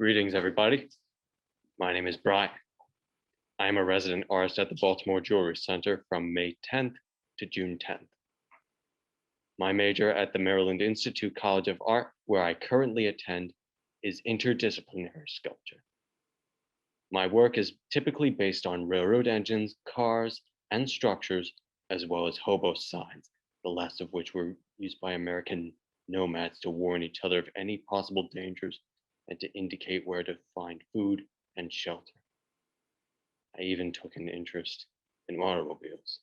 Greetings, everybody. My name is Brian. I am a resident artist at the Baltimore Jewelry Center from May 10th to June 10th. My major at the Maryland Institute College of Art, where I currently attend, is interdisciplinary sculpture. My work is typically based on railroad engines, cars, and structures, as well as hobo signs, the last of which were used by American nomads to warn each other of any possible dangers and to indicate where to find food and shelter. I even took an interest in automobiles.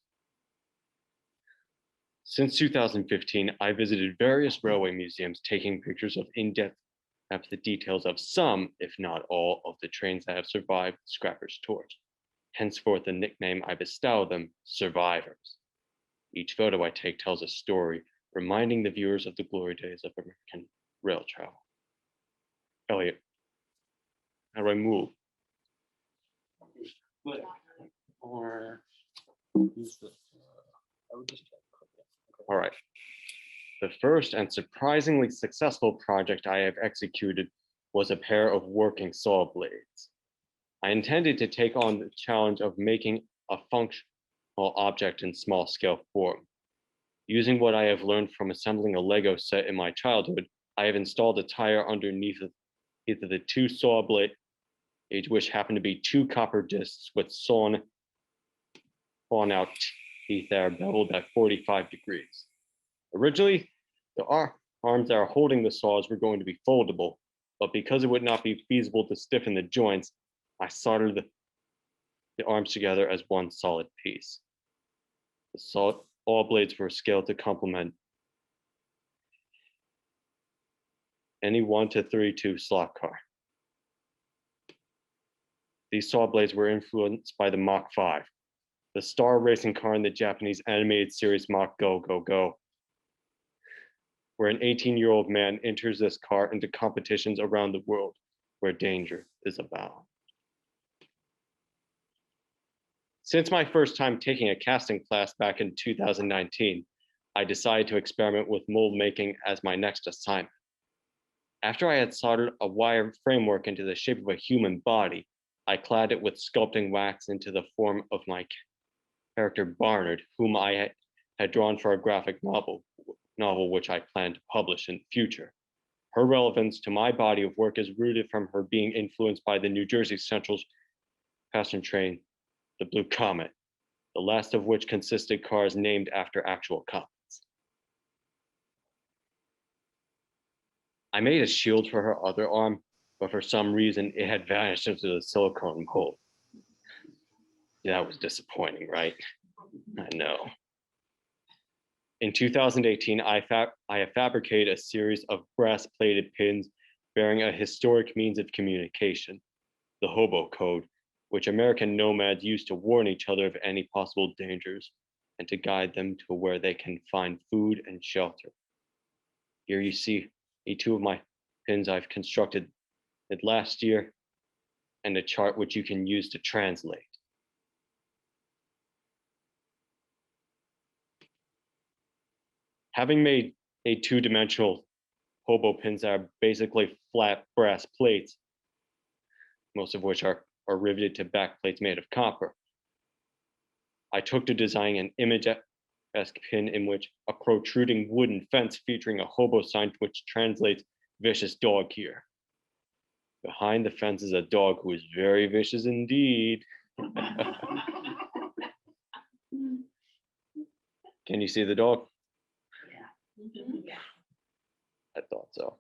Since 2015, I visited various railway museums taking pictures of in-depth details of some, if not all, of the trains that have survived the scrappers' torch. Henceforth, the nickname I bestow them, survivors. Each photo I take tells a story, reminding the viewers of the glory days of American rail travel. Elliot, how do I move? Click or use the. I would just click it. All right. The first and surprisingly successful project I have executed was a pair of working saw blades. I intended to take on the challenge of making a functional object in small scale form. Using what I have learned from assembling a Lego set in my childhood, I have installed a tire underneath either the two saw blades, which happen to be two copper discs with sawn out teeth that are beveled at 45 degrees. Originally, the arms that are holding the saws were going to be foldable, but because it would not be feasible to stiffen the joints, I soldered the arms together as one solid piece. The saw blades were scaled to complement any 1 to 32 slot car. These saw blades were influenced by the Mach 5, the star racing car in the Japanese animated series Mach Go Go Go, where an 18-year-old man enters this car into competitions around the world where danger is abound. Since my first time taking a casting class back in 2019, I decided to experiment with mold making as my next assignment. After I had soldered a wire framework into the shape of a human body, I clad it with sculpting wax into the form of my character Barnard, whom I had drawn for a graphic novel which I plan to publish in the future. Her relevance to my body of work is rooted from her being influenced by the New Jersey Central's passenger train, the Blue Comet, the last of which consisted cars named after actual comets. I made a shield for her other arm, but for some reason it had vanished into the silicone mold. Yeah, that was disappointing, right? I know. In 2018, I have fabricated a series of brass-plated pins bearing a historic means of communication, the hobo code, which American nomads used to warn each other of any possible dangers and to guide them to where they can find food and shelter. Here you see two of my pins I've constructed last year and a chart which you can use to translate. Having made a two-dimensional hobo pins that are basically flat brass plates, most of which are riveted to back plates made of copper, I took to designing an image-esque pin in which a protruding wooden fence featuring a hobo sign which translates "vicious dog" here. Behind the fence is a dog who is very vicious indeed. Can you see the dog? Yeah. I thought so.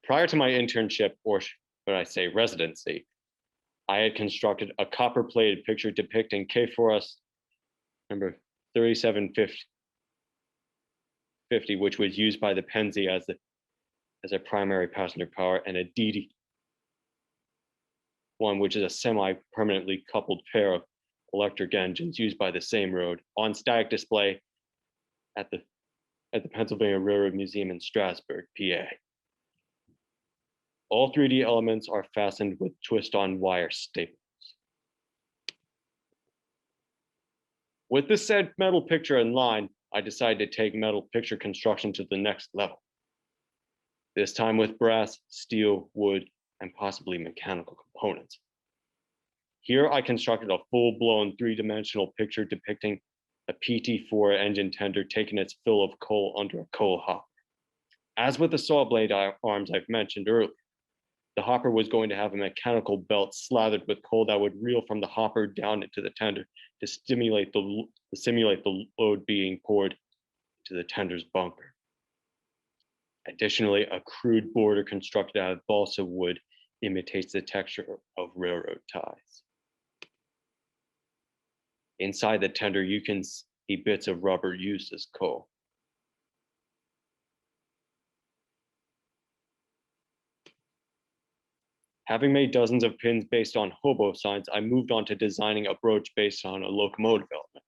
Prior to my internship, or should I say residency, I had constructed a copper-plated picture depicting K4S number 3750, which was used by the Penzi as a primary passenger car, and a DD1, which is a semi-permanently coupled pair of electric engines used by the same road on static display at the Pennsylvania Railroad Museum in Strasburg, PA. All 3D elements are fastened with twist-on wire staples. With this said metal picture in line, I decided to take metal picture construction to the next level. this time with brass, steel, wood, and possibly mechanical components. Here I constructed a full-blown three-dimensional picture depicting a PT-4 engine tender taking its fill of coal under a coal hopper. As with the saw blade arms I've mentioned earlier, the hopper was going to have a mechanical belt slathered with coal that would reel from the hopper down into the tender to simulate the load being poured into the tender's bunker. Additionally, a crude border constructed out of balsa wood imitates the texture of railroad ties. Inside the tender, you can see bits of rubber used as coal. Having made dozens of pins based on hobo signs, I moved on to designing a brooch based on a locomotive element.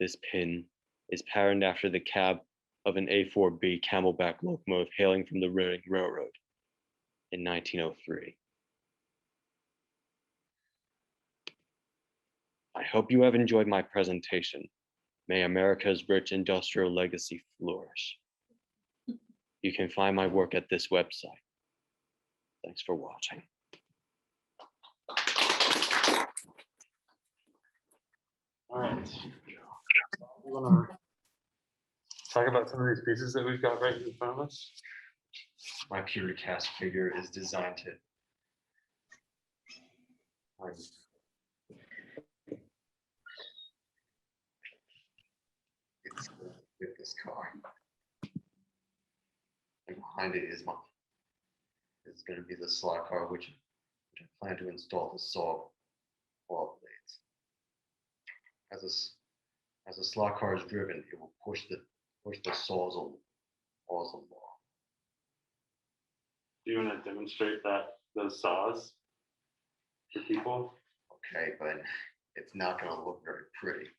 This pin is patterned after the cab of an A4B camelback locomotive hailing from the Reading Railroad in 1903. I hope you have enjoyed my presentation. May America's rich industrial legacy flourish. You can find my work at this website. Thanks for watching. All right. We want to talk about some of these pieces that we've got right in front of us. My pewter cast figure is designed to it's with this car. And behind it is going to be the slot car, which I plan to install the saw blades. As a slot car is driven, it will push the saws along. Do you want to demonstrate those saws for people? Okay, but it's not going to look very pretty.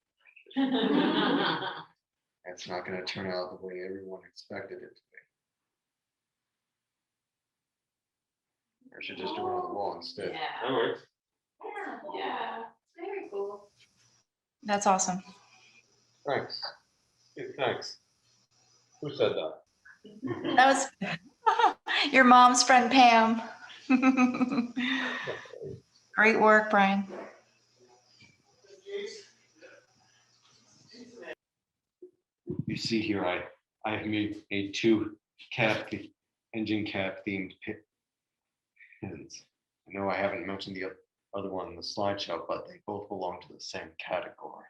It's not going to turn out the way everyone expected it to be. I should just do it on the wall instead. Yeah. That works. Yeah. Very cool. That's awesome. Thanks. Hey, thanks. Who said that? That was your mom's friend, Pam. Great work, Brian. You see here, I have made two engine cap themed pins. I know I haven't mentioned the other one in the slideshow, but they both belong to the same category.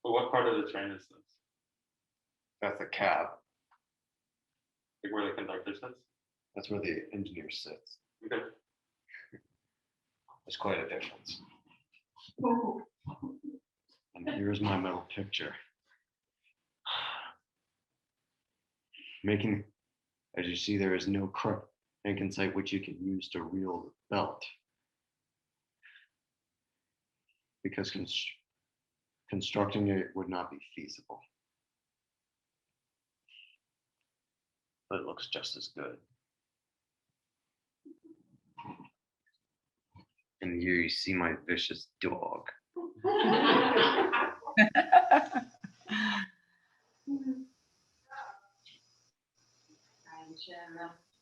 Well, what part of the train is this? That's the cab. Like where the conductor sits? That's where the engineer sits. Okay. There's quite a difference. And here's my metal picture. As you see, there is no crank in sight which you can use to reel the belt. Because constructing it would not be feasible. But it looks just as good. And here you see my vicious dog.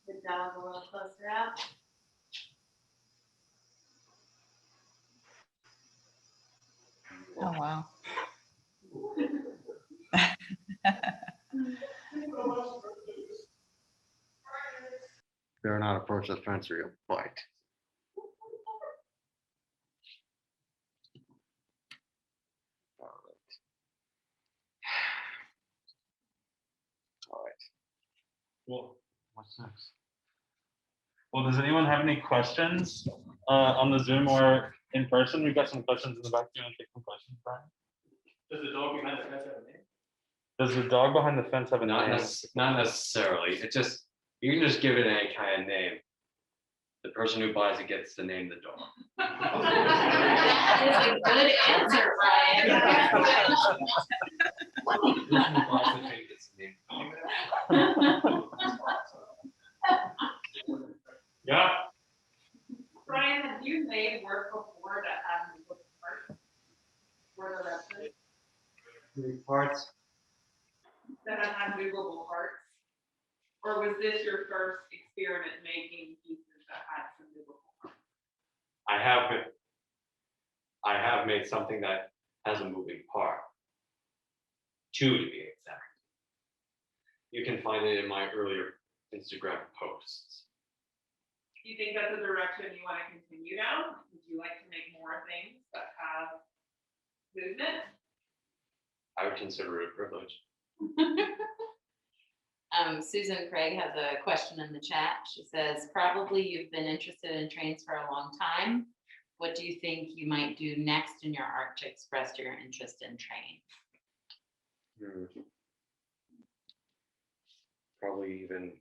The dog a little closer up. Oh, wow. Better not approach the fence or you'll bite. All right. Well, what's next? Well, does anyone have any questions on the Zoom or in person? We've got some questions in the back. Do you want to take some questions, Brian? Does the dog behind the fence have a name? Does the dog behind the fence have a name? Not necessarily. You can just give it any kind of name. The person who buys it gets to name the dog. That is a good answer, Brian. The person who buys the thing gets to name the dog. Yeah. Brian, have you made work before that had movable parts? Were there references Moving parts. that have had movable parts? Or was this your first experiment making pieces that had some movable parts? I have made something that has a moving part. Two to be exact. You can find it in my earlier Instagram posts. Do you think that's a direction you want to continue down? Would you like to make more things that have movement? I would consider it a privilege. Susan Craig has a question in the chat. She says, probably you've been interested in trains for a long time. What do you think you might do next in your art to express your interest in trains? Probably even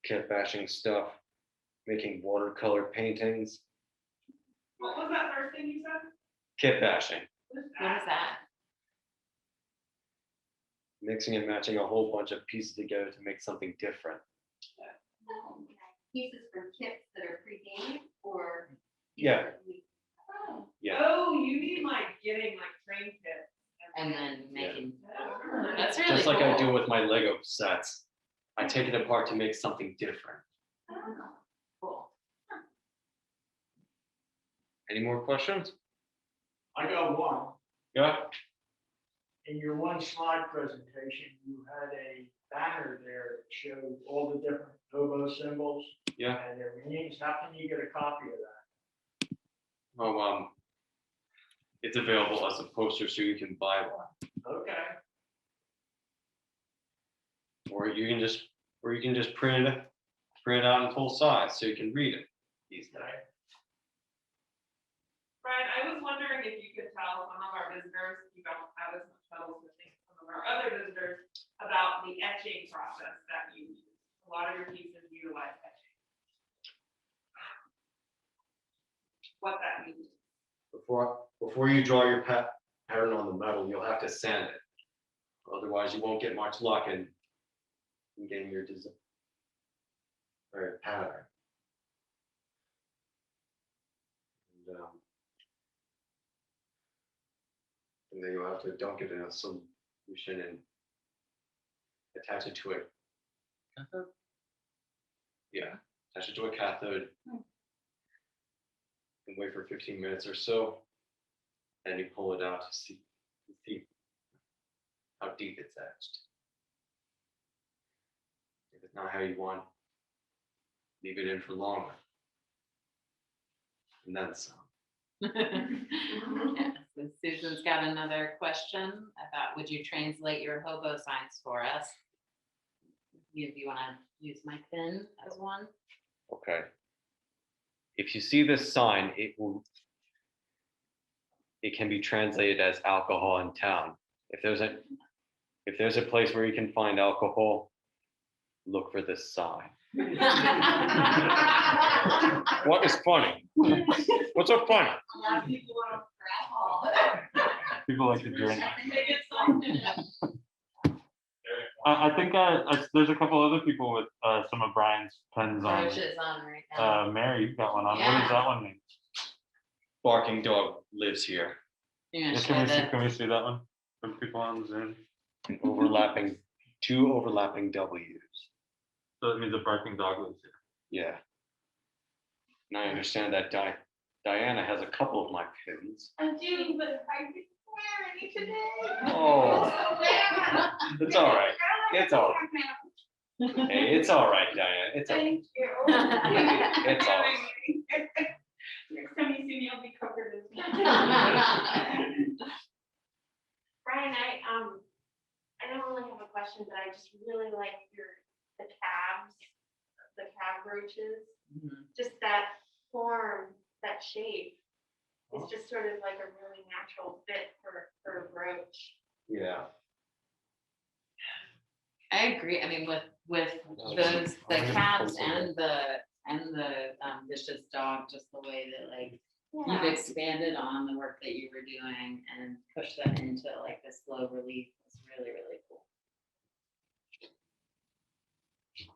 kit bashing stuff, making watercolor paintings, What was that first thing you said? kit bashing, What is What is that? mixing and matching a whole bunch of pieces together to make something different. Pieces from kits that are pre-made or? Yeah. Oh, Yeah, Oh, you mean like getting like train kits? And then making, Yeah. that's really just like I do cool. with my Lego sets. I take it apart to make something different. Cool. Any more questions? I got one. Yeah, In your one slide presentation, you had a banner there that showed all the different hobo symbols yeah. and their meanings. How can you get a copy of that? Oh, it's available as a poster so you can buy one. Okay. Or you can just print it out in full size so you can read it easily. Okay. Brian, I was wondering if you could tell some of our visitors, you don't have as much trouble with some of our other visitors about the etching process that you use. A lot of your pieces utilize etching. What that means. Before you draw your pattern on the metal, you'll have to sand it. Otherwise, you won't get much luck in getting your design or pattern. And then you'll have to dunk it in a solution and attach it to a cathode. Yeah, attach it to a cathode. And wait for 15 minutes or so. Then you pull it out to see how deep it's etched. If it's not how you want, leave it in for longer. And then some. Yeah, so Susan's got another question about, would you translate your hobo signs for us? Do you want to use my pen as one? Okay. If you see this sign, it can be translated as alcohol in town. If there's a place where you can find alcohol, look for this sign. What is funny? What's so funny? a lot of people want to grab all. People like to drink. They get something. I think there's a couple other people with some of Brian's pens on. Brooches on right now. Mary, you've got one on. What Yeah. does that one mean? Barking dog lives here. You're Yeah, gonna show can we see that one for people on Zoom? Two overlapping W's. So that means a barking dog lives here. Yeah. And I understand that Diana has a couple of my pins. I do, but I didn't wear any today. Oh, it's all right. It's all right. Hey, it's all right, Diana. It's all right. Thank you. It's all right. Next time you see me, I'll be covered in. Brian, I don't really have a question, but I just really like the cab brooches, Mhm. just that form, that shape. It's just sort of like a really natural fit for a brooch. Yeah. I agree. I mean, with those, the cabs and the vicious dog, just the way that like you've expanded on the work that you were doing and pushed that into like this slow relief was really, really cool.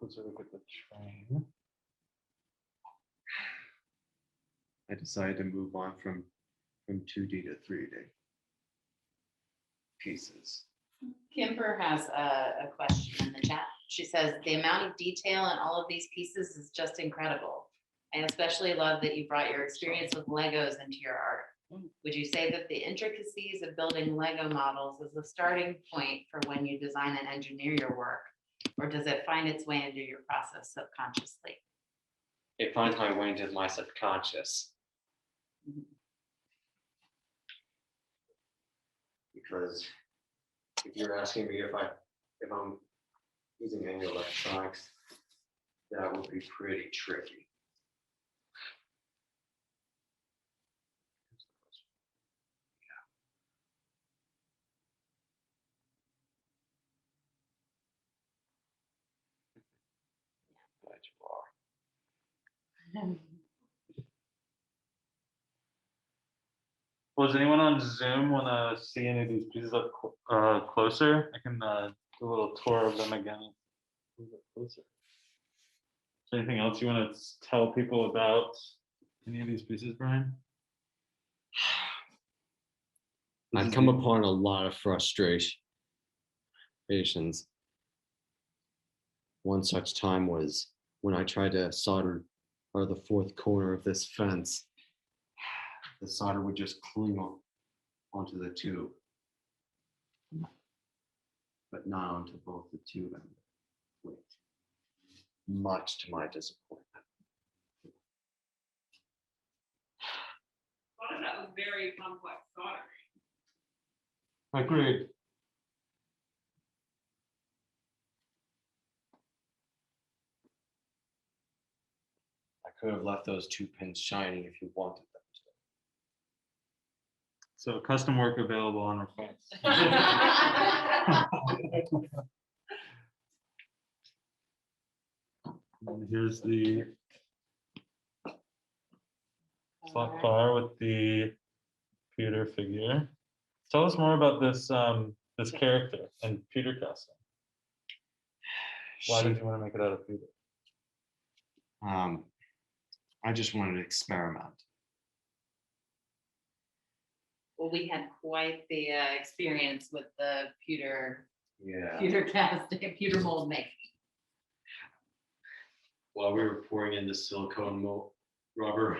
Let's look at the train. I decided to move on from 2D to 3D pieces. Kimber has a question in the chat. She says, the amount of detail in all of these pieces is just incredible. I especially love that you brought your experience with Legos into your art. Would you say that the intricacies of building Lego models is the starting point for when you design and engineer your work? Or does it find its way into your process subconsciously? It finds my way into my subconscious. Because if you're asking me if I'm using any electronics, that would be pretty tricky. Glad you are. Was anyone on Zoom want to see any of these pieces up closer? I can do a little tour of them again. Move it closer. Is there anything else you want to tell people about any of these pieces, Brian? I've come upon a lot of frustrations. One such time was when I tried to solder the fourth corner of this fence. The solder would just cling onto the tube, but not onto both the tube and the plate, much to my disappointment. Thought that was very complex soldering. Agreed. I could have left those two pins shining if you wanted them to. So custom work available on request. And here's the slot car with the Peter figure. Tell us more about this this character and Peter costume. Why did you want to make it out of Peter? I just wanted to experiment. Well, we had quite the experience with the pewter Yeah. casting, pewter mold making. While we were pouring in the silicone rubber,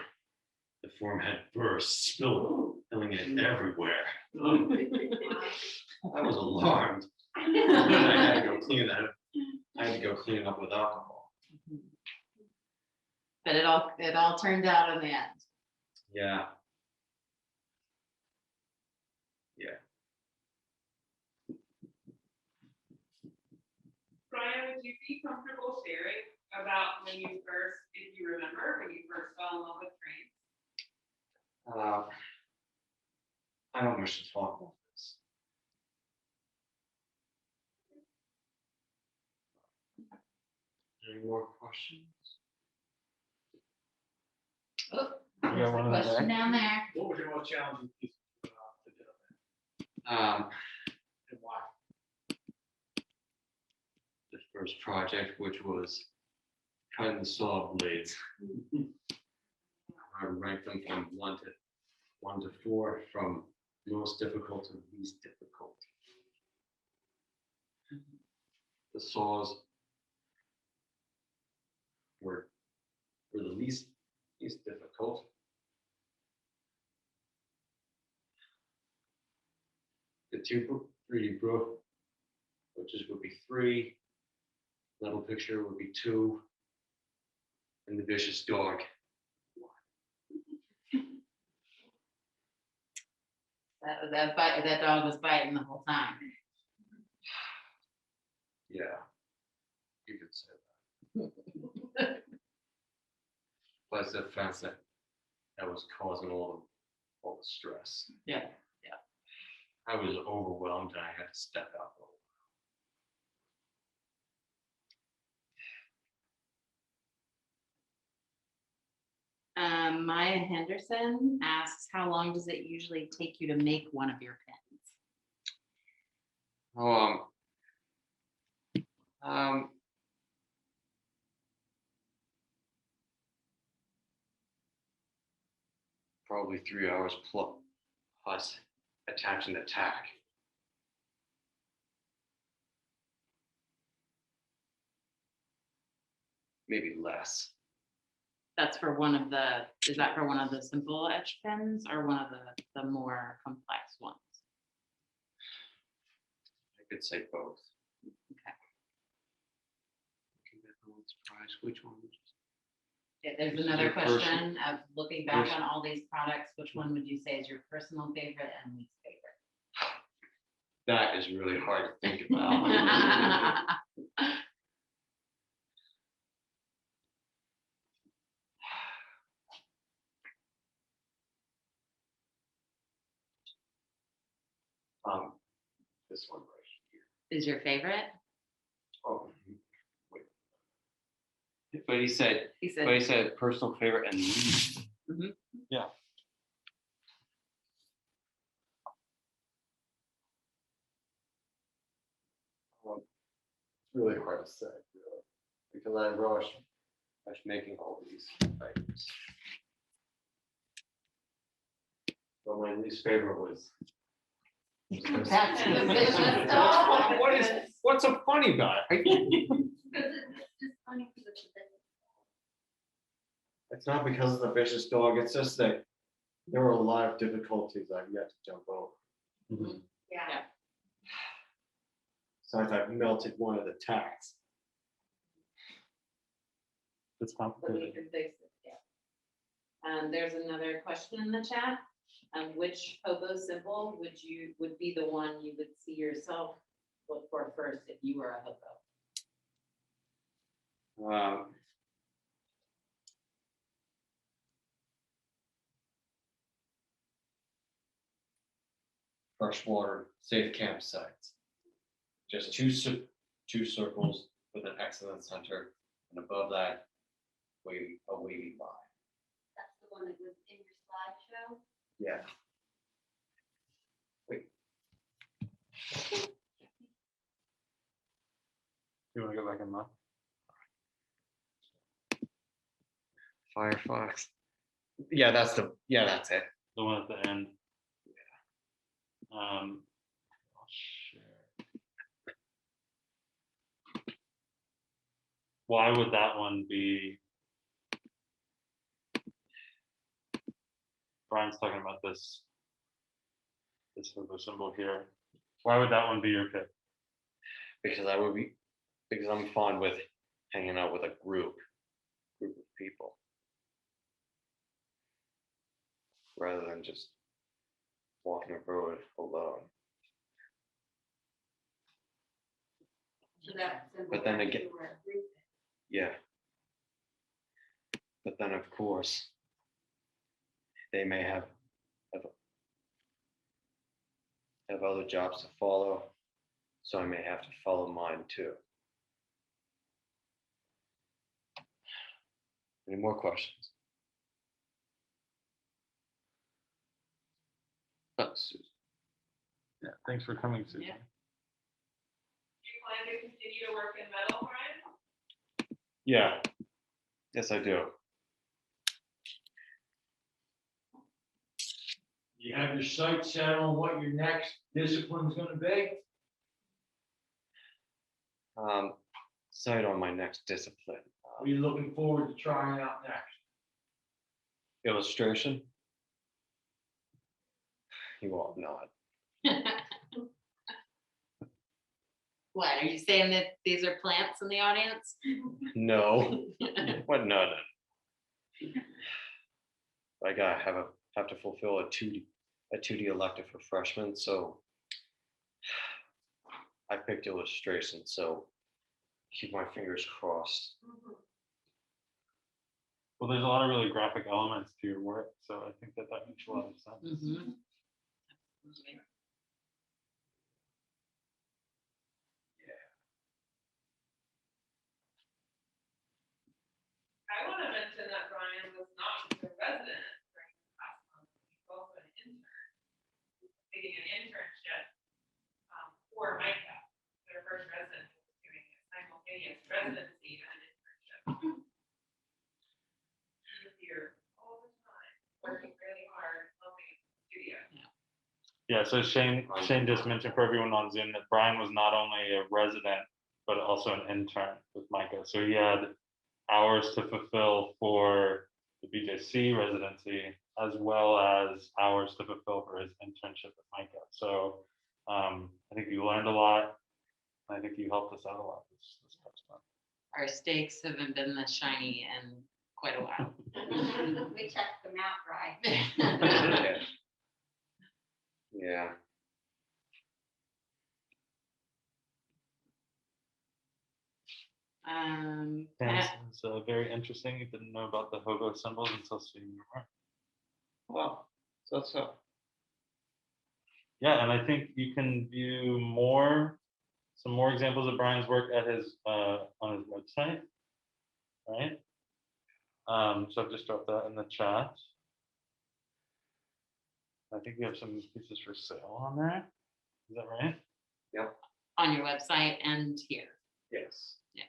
the form had burst, spilling it everywhere. I was alarmed. I had to go clean that. I had to go clean it up with alcohol. But it all turned out in the end. Yeah. Yeah. Brian, would you be comfortable sharing about when you first, if you remember, when you first fell in love with trains? I don't wish to talk about this. Any more questions? Oh, You got one in the question back? down there. What was your most challenging piece to do? Um, And why? the first project, which was cutting the saw blades. I ranked them from one to four, from most difficult to least difficult. The saws were the least difficult. The 3D brook, which would be 3. Level picture would be 2. And the vicious dog. That dog was biting the whole time. Yeah, you could say that. But it's the fence that was causing all the stress. Yeah. I was overwhelmed and I had to step out. Maya Henderson asks, how long does it usually take you to make one of your pins? Probably 3 hours plus attach and attack. maybe less. That's for one of the, is that for one of the simple etch pens or one of the more complex ones? I could say both. Okay. Which one? Yeah, there's This is another your question of looking back Person- on all these products, which one would you say is your personal favorite and least favorite? That is really hard to think about. This one right here. Is your favorite? Oh, wait. But he said, He but said, he said personal favorite and least. Mhm. Yeah. Well, it's really hard to say, really, because I rushed making all these items. But my least favorite was. Back to the business stuff. What's so funny about it? Because it's just funny because it's a business. It's not because of the vicious dog, it's just that there were a lot of difficulties I've yet to jump over. Yeah. So I've melted one of the tacks. It's So we complicated. can fix it, yeah. There's another question in the chat. Which hobo symbol would be the one you would see yourself look for first if you were a hobo? Freshwater safe campsites. Just two circles with an X in the center, and above that, a wavy line. That's the one that was in your slideshow. Yeah. Wait. You want to go back and look? Firefox. Yeah, that's it. The one at the end. I'll share. Why would that one be? Brian's talking about this hobo symbol here. Why would that one be your pick? Because I'm fond with hanging out with a group of people. Rather than just walking a road alone. So that symbol. But then that again- you were a group in. Yeah. But then of course, they may have other jobs to follow, so I may have to follow mine too. Any more questions? Oh, Susan. Yeah, thanks for coming, Susan. Yeah. Do you plan to continue to work in metal, Brian? Yeah. Yes, I do. You have your sights set on what your next discipline's gonna be? Sight on my next discipline. What are you looking forward to trying out next? Illustration. You all nod. What, are you saying that these are plants in the audience? No. What? No. I gotta have to fulfill a 2D elective for freshmen, so I picked illustration. So keep my fingers crossed. Well, there's a lot of really graphic elements to your work, so I think that makes a lot of sense. Mhm. Absolutely. I want to mention that Brian was not just a resident during the past month, he's also an intern. He's completing an internship for MICA. Their first resident was doing a simultaneous residency and an internship. He's here all the time, working really hard, helping at the studio. Yeah, so Shane just mentioned for everyone on Zoom that Brian was not only a resident, but also an intern with Micah. So he had hours to fulfill for the BJC residency, as well as hours to fulfill for his internship at MICA. So I think you learned a lot. I think you helped us out a lot this past month. Our steaks haven't been this shiny in quite a while. We checked them out, right? Yeah. This is very interesting. You didn't know about the hobo symbols until seeing your work. Wow. So. Yeah, and I think you can view some more examples of Brian's work at his on his website, right? So I've just dropped that in the chat. I think we have some pieces for sale on there. Is that right? Yep. On your website and here. Yes. Yeah.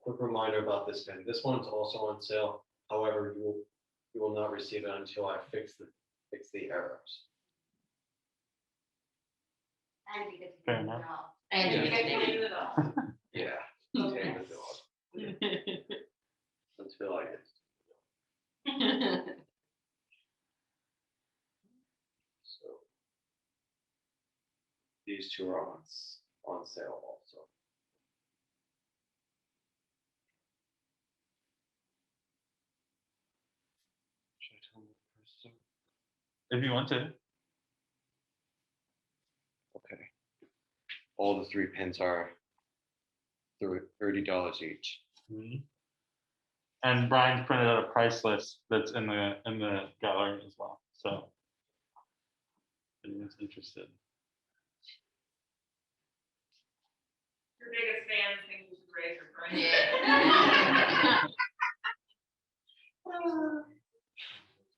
Quick reminder about this bin. This one's also on sale. However, you will not receive it until I fix the errors. And you get to Fair do the enough. job. And Yeah. you get to Into the dog. Yeah. Okay. Take the dog until I get. So these two are on sale also. Should I tell them the price? If you want to. Okay. All the 3 pins are $30 each. And Brian's printed out a price list that's in the gallery as well. So if anyone's interested. Your biggest fans think you should raise your price.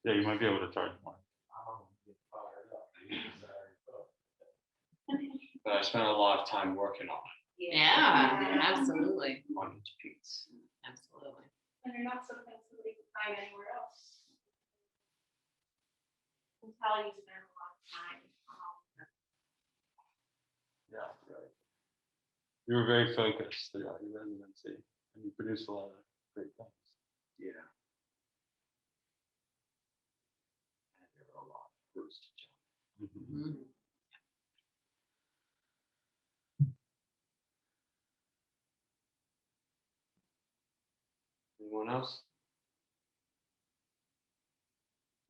Yeah, you might be able to charge more. But I spent a lot of time working on Yeah, absolutely, it, on each piece. absolutely. And they're not something somebody can find anywhere else. You can tell you spend a lot of time. Yeah, right. You were very focused throughout your residency, and you produced a lot of great things. Yeah. And there were a lot of fruits to jump. Mhm. Anyone else?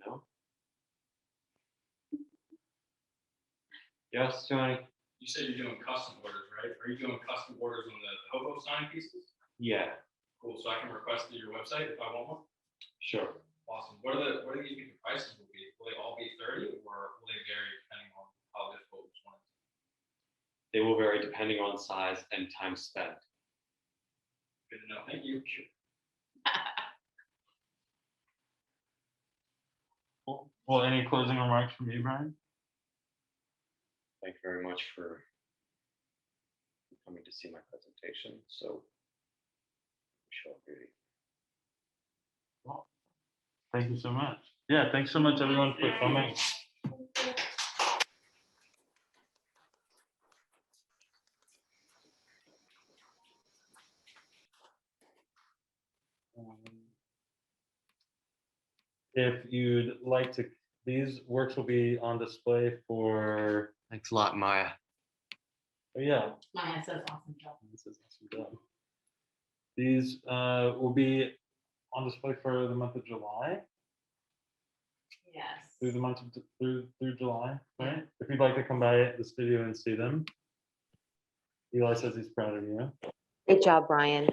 No? Yes, Johnny? You said you're doing custom orders, right? Are you doing custom orders on the hobo sign pieces? Yeah, Cool, so I can request through your website if I want one? sure. Awesome. What do you think the prices will be? Will they all be 30 or will they vary depending on how difficult each one is? They will vary depending on size and time spent. Good to know. Thank you. Well, any closing remarks from you, Brian? Thank you very much for coming to see my presentation. So, show beauty. Thank you so much. Yeah, thanks so much, everyone, for coming. If you'd like to, these works will be on display for, Thanks a lot, Maya. oh yeah, Maya says awesome job. this is awesome job. These will be on display for the month of July, Yes. through the month of through July, right? If you'd like to come by the studio and see them. Eli says he's proud of you. Good job, Brian.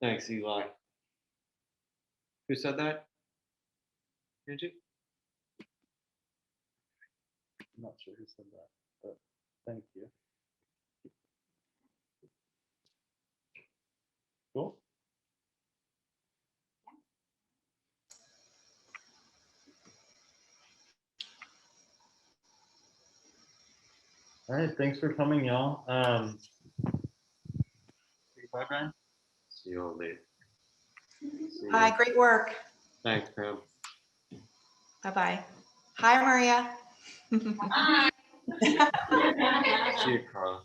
Thanks, Eli. Who said that? Did you? I'm not sure who said that, but thank you. Cool. All right, thanks for coming, y'all. Bye, Brian. See you all later. See you. Hi, great work. Thanks, Pam. Bye-bye. Hi, Maria. Hi. See you, Carla.